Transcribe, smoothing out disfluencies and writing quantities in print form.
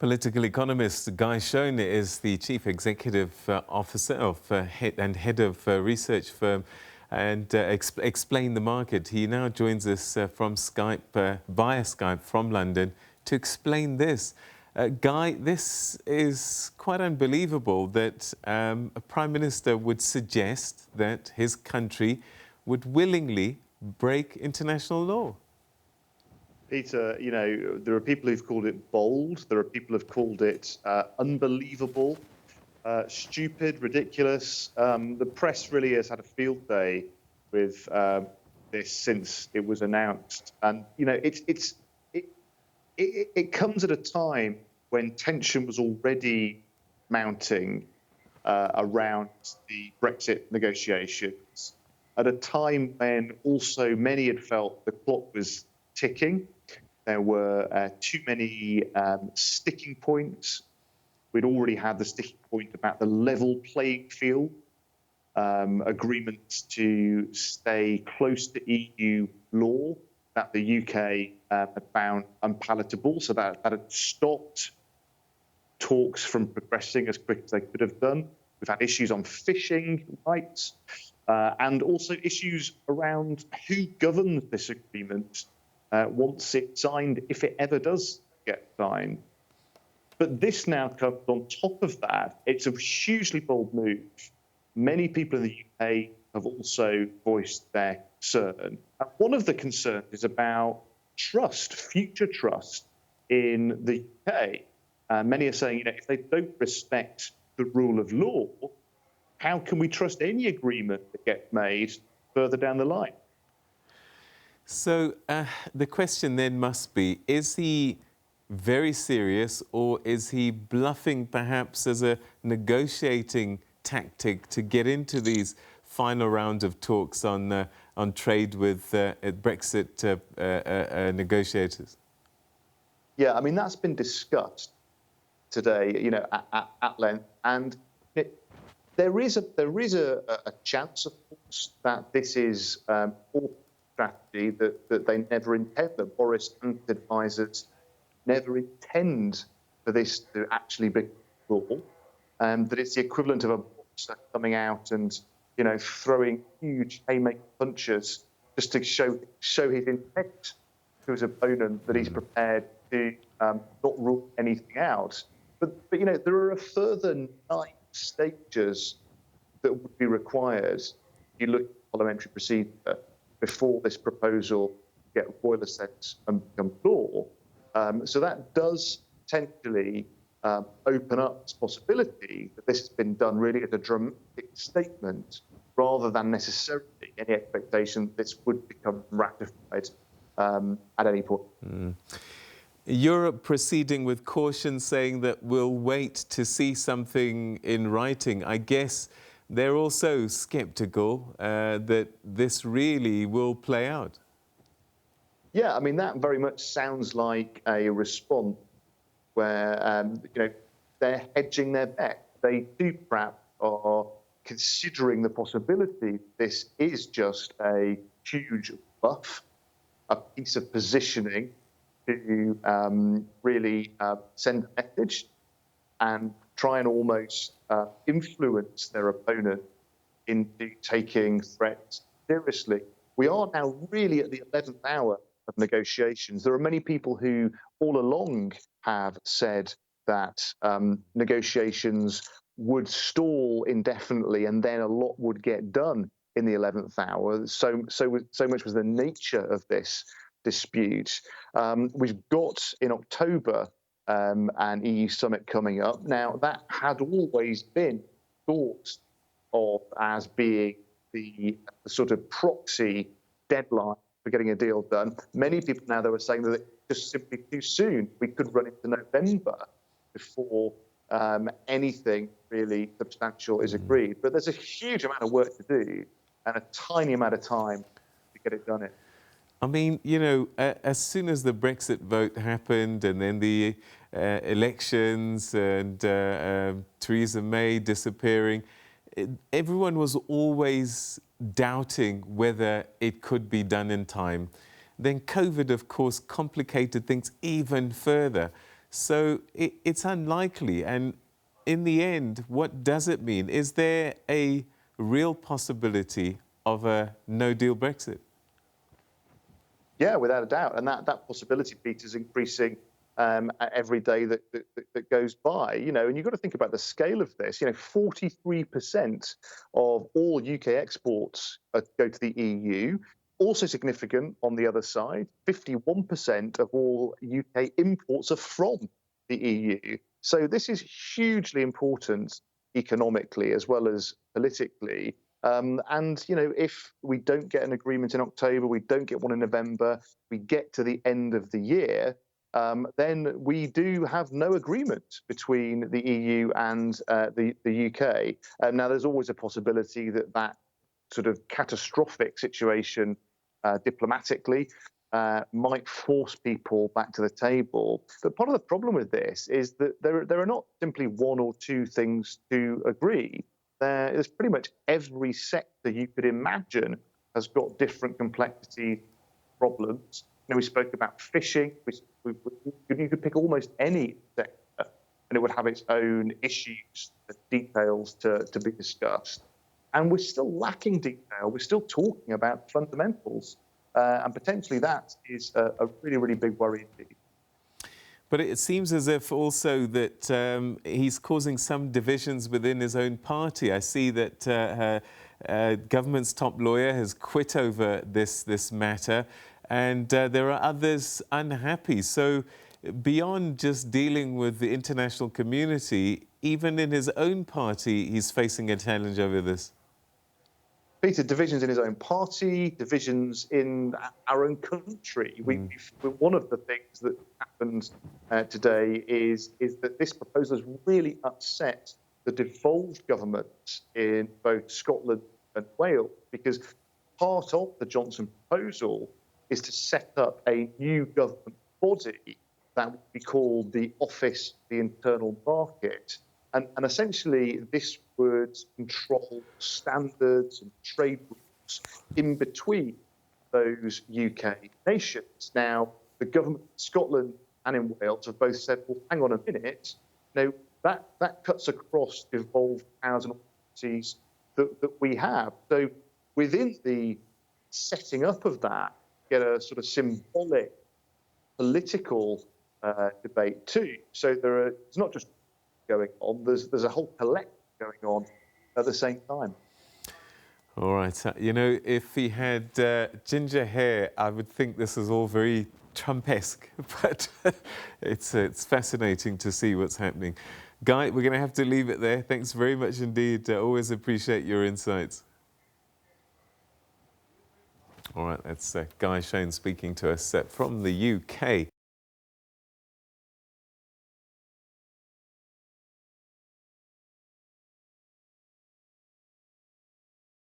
Political economist Guy Shone is the Chief Executive Officer of Head of Research firm and Explain the Market. He now joins us from Skype, via Skype from London to explain this. Guy, this is quite unbelievable that a Prime Minister would suggest that his country would willingly break international law. Peter, you know, there are people who've called it bold. There are people who've called it unbelievable, stupid, ridiculous. The press really has had a field day with this since it was announced. And, you know, it comes at a time when tension was already mounting around the Brexit negotiations, at a time when also many had felt the clock was ticking. There were too many sticking points. We'd already had the sticking point about the level playing field, agreements to stay close to EU law that the UK had found unpalatable, so that had stopped talks from progressing as quick as they could have done. We've had issues on fishing rights and also issues around who governs this agreement once it's signed, if it ever does get signed. But this now comes on top of that. It's a hugely bold move. Many people in the UK have also voiced their concern. And one of the concerns is about trust, future trust in the UK. Many are saying, you know, if they don't respect the rule of law, how can we trust any agreement that gets made further down the line? So the question then must be, is he very serious or is he bluffing perhaps as a negotiating tactic to get into these final rounds of talks on trade with Brexit negotiators? Yeah, I mean, that's been discussed today, you know, at length. And there is a chance, of course, that this is all strategy that they never intend, that Boris and his advisors never intend for this to actually be law, that it's the equivalent of a boxer coming out and, you know, throwing huge haymaker punches just to show his intent to his opponent that he's prepared to not rule anything out. But you know, there are a further 9 stages that would be required if you look at parliamentary procedure before this proposal get royal assent and become law. So that does potentially open up this possibility that this has been done really as a dramatic statement rather than necessarily any expectation that this would become ratified at any point. Europe proceeding with caution, saying that we'll wait to see something in writing. I guess they're also sceptical that this really will play out. Yeah, I mean, that very much sounds like a response where, you know, they're hedging their bet. They do perhaps are considering the possibility this is just a huge bluff, a piece of positioning to really send a message and try and almost influence their opponent into taking threats seriously. We are now really at the 11th hour of negotiations. There are many people who all along have said that negotiations would stall indefinitely and then a lot would get done in the 11th hour. So much was the nature of this dispute. We've got in October an EU summit coming up. Now, that had always been thought of as being the sort of proxy deadline for getting a deal done. Many people now, they were saying that it's just simply too soon. We could run into November before anything really substantial is agreed. But there's a huge amount of work to do and a tiny amount of time to get it done in. I mean, you know, as soon as the Brexit vote happened and then the elections and Theresa May disappearing, everyone was always doubting whether it could be done in time. Then COVID, of course, complicated things even further. So it's unlikely. And in the end, what does it mean? Is there a real possibility of a no-deal Brexit? Yeah, without a doubt. And that possibility, Peter, is increasing every day that goes by. And you've got to think about the scale of this. 43% of all UK exports go to the EU. Also significant on the other side, 51% of all UK imports are from the EU. So this is hugely important economically as well as politically. If we don't get an agreement in October, we don't get one in November, we get to the end of the year, then we do have no agreement between the EU and the UK. Now, there's always a possibility that sort of catastrophic situation diplomatically might force people back to the table. But part of the problem with this is that there are not simply one or two things to agree. There's pretty much every sector you could imagine has got different complexity problems. We spoke about fishing. You could pick almost any sector, and it would have its own issues, details to be discussed. And we're still lacking detail. We're still talking about fundamentals, and potentially that is a really, really big worry indeed. But it seems as if also that he's causing some divisions within his own party. I see that government's top lawyer has quit over this matter, and there are others unhappy. So beyond just dealing with the international community, even in his own party, he's facing a challenge over this. Peter, divisions in his own party, divisions in our own country. One of the things that happened today is that this proposal has really upset the devolved governments in both Scotland and Wales, because part of the Johnson proposal is to set up a new government body that would be called the Office of the Internal Market. And essentially, this would control standards and trade rules in between those UK nations. Now, the government in Scotland and in Wales have both said, well, hang on a minute, that cuts across devolved powers and authorities that we have. So within the setting up of that, get a sort of symbolic political debate too. So it's not just going on, there's a whole collective going on at the same time. All right. If he had ginger hair, I would think this is all very Trump-esque, but it's fascinating to see what's happening. Guy, we're going to have to leave it there. Thanks very much indeed. Always appreciate your insights. All right, that's Guy Shone speaking to us from the UK.